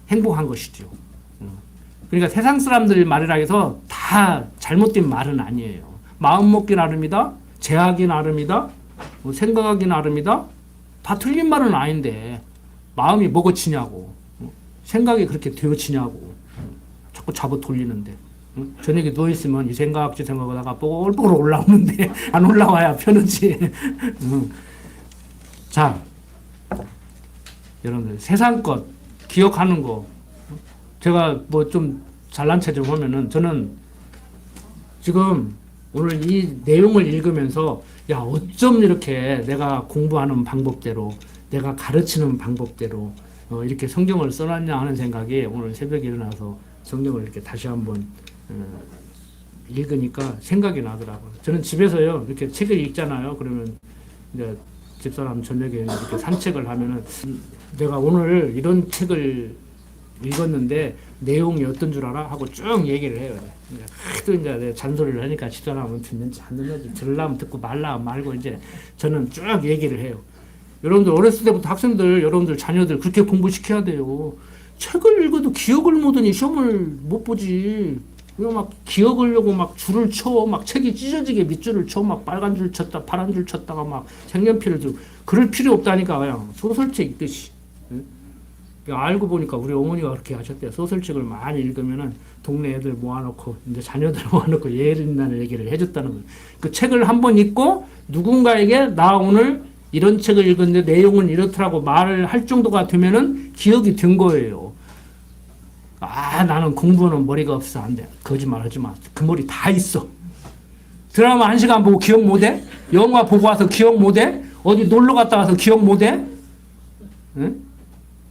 행복한 것이죠. 그러니까 세상 사람들 말이라 해서 다 잘못된 말은 아니에요. 마음 먹기 나름이다, 제하기 나름이다, 생각하기 나름이다, 다 틀린 말은 아닌데 마음이 먹어치냐고, 생각이 그렇게 되어치냐고, 자꾸 잡아 돌리는데. 저녁에 누워있으면 이 생각 저 생각하다가 뽀글뽀글 올라오는데 안 올라와야 편하지. 자, 여러분들 세상 것 기억하는 거, 제가 뭐 좀 잘난 체 좀 하면은 저는 지금 오늘 이 내용을 읽으면서 야, 어쩜 이렇게 내가 공부하는 방법대로 내가 가르치는 방법대로 이렇게 성경을 써놨냐 하는 생각이 오늘 새벽에 일어나서 성경을 이렇게 다시 한번 읽으니까 생각이 나더라고요. 저는 집에서요 이렇게 책을 읽잖아요. 그러면 이제 집사람 저녁에 이렇게 산책을 하면은 내가 오늘 이런 책을 읽었는데 내용이 어떤 줄 알아? 하고 쭉 얘기를 해요. 하도 이제 내가 잔소리를 하니까 집사람은 듣는지 안 듣는지 들으려면 듣고 말라 말고 이제 저는 쭉 얘기를 해요. 여러분들 어렸을 때부터 학생들, 여러분들 자녀들 그렇게 공부시켜야 돼요. 책을 읽어도 기억을 못하니 시험을 못 보지. 그냥 막 기억하려고 막 줄을 쳐, 막 책이 찢어지게 밑줄을 쳐, 막 빨간 줄 쳤다, 파란 줄 쳤다가 막 색연필을 들고 그럴 필요 없다니까. 그냥 소설책 읽듯이. 알고 보니까 우리 어머니가 그렇게 하셨대요. 소설책을 많이 읽으면은 동네 애들 모아놓고 이제 자녀들 모아놓고 예린다는 얘기를 해줬다는 거예요. 그 책을 한번 읽고 누군가에게 나 오늘 이런 책을 읽었는데 내용은 이렇더라고 말을 할 정도가 되면은 기억이 된 거예요. 아, 나는 공부는 머리가 없어. 안 돼. 거짓말 하지 마. 그 머리 다 있어. 드라마 1시간 보고 기억 못 해? 영화 보고 와서 기억 못 해? 어디 놀러 갔다 와서 기억 못 해? 응?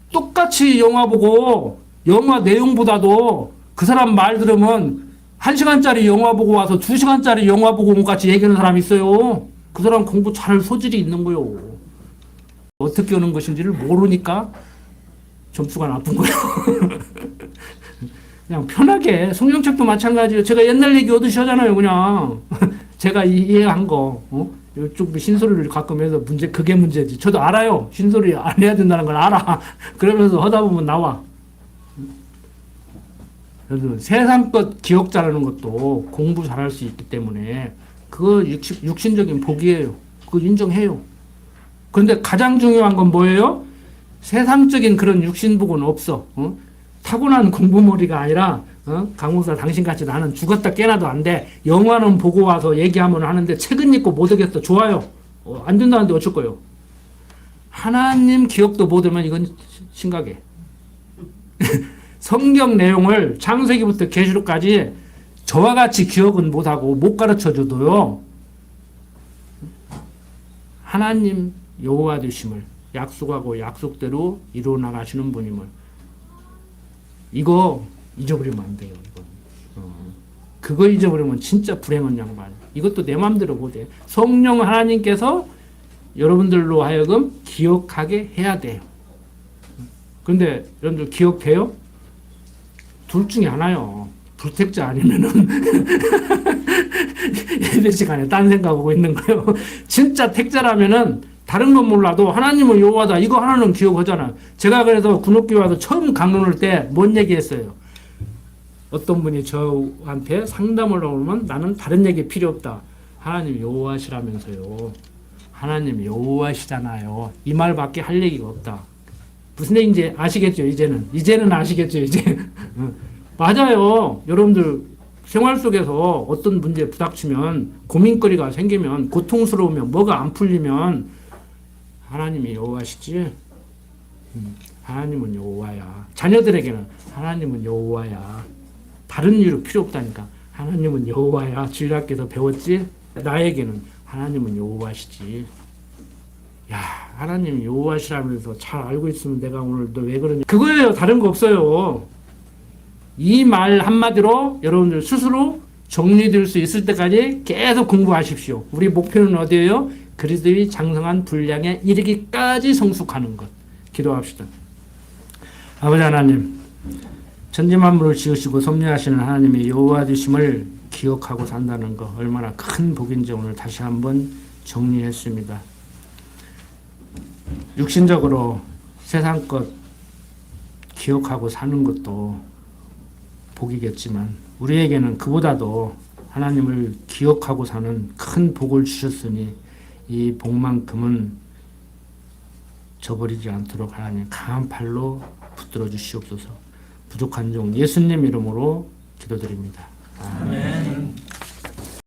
똑같이 영화 보고 영화 내용보다도 그 사람 말 들으면 1시간짜리 영화 보고 와서 2시간짜리 영화 보고 온 같이 얘기하는 사람 있어요. 그 사람 공부 잘할 소질이 있는 거요. 어떻게 오는 것인지를 모르니까 점수가 나쁜 거예요. 그냥 편하게 성경책도 마찬가지예요. 제가 옛날 얘기 오듯이 하잖아요. 그냥 제가 이해한 거 이쪽도 신소리를 가끔 해서 그게 문제지. 저도 알아요. 신소리 안 해야 된다는 걸 알아. 그러면서 하다 보면 나와. 그래서 세상 것 기억 잘하는 것도 공부 잘할 수 있기 때문에 그거 육신적인 복이에요. 그거 인정해요. 그런데 가장 중요한 건 뭐예요? 세상적인 그런 육신복은 없어. 타고난 공부머리가 아니라 강목사 당신같이 나는 죽었다 깨나도 안 돼. 영화는 보고 와서 얘기하면 하는데 책은 읽고 못 하겠어. 좋아요. 안 된다는데 어쩔 거예요. 하나님 기억도 못 하면 이건 심각해. 성경 내용을 창세기부터 계시록까지 저와 같이 기억은 못하고 못 가르쳐줘도요. 하나님 여호와 되심을 약속하고 약속대로 이루어 나가시는 분임을 이거 잊어버리면 안 돼요. 그거 잊어버리면 진짜 불행한 양반. 이것도 내 마음대로 못해. 성령 하나님께서 여러분들로 하여금 기억하게 해야 돼요. 그런데 여러분들 기억돼요? 둘 중에 하나요. 불택자 아니면은 예배 시간에 딴 생각하고 있는 거예요. 진짜 택자라면은 다른 건 몰라도 하나님은 여호와다 이거 하나는 기억하잖아요. 제가 그래서 군옥교회 와서 처음 강론할 때 뭔 얘기했어요? 어떤 분이 저한테 상담을 하면 나는 다른 얘기 필요 없다. 하나님 여호와시라면서요. 하나님 여호와시잖아요. 이 말밖에 할 얘기가 없다. 무슨 얘기인지 아시겠죠? 이제는 아시겠죠? 이제 맞아요. 여러분들 생활 속에서 어떤 문제에 부닥치면 고민거리가 생기면 고통스러우면 뭐가 안 풀리면 하나님이 여호와시지. 하나님은 여호와야. 자녀들에게는 하나님은 여호와야. 다른 이유로 필요 없다니까. 하나님은 여호와야. 주일학교에서 배웠지? 나에게는 하나님은 여호와시지. 야, 하나님 여호와시라면서 잘 알고 있으면 내가 오늘 너 왜 그러냐. 그거예요. 다른 거 없어요. 이 말 한마디로 여러분들 스스로 정리될 수 있을 때까지 계속 공부하십시오. 우리 목표는 어디예요? 그리스도의 장성한 분량에 이르기까지 성숙하는 것. 기도합시다. 아버지 하나님, 천지만물을 지으시고 섭리하시는 하나님의 여호와 되심을 기억하고 산다는 것 얼마나 큰 복인지 오늘 다시 한번 정리했습니다. 육신적으로 세상 것 기억하고 사는 것도 복이겠지만 우리에게는 그보다도 하나님을 기억하고 사는 큰 복을 주셨으니 이 복만큼은 저버리지 않도록 하나님 강한 팔로 붙들어 주시옵소서. 부족한 종 예수님 이름으로 기도드립니다.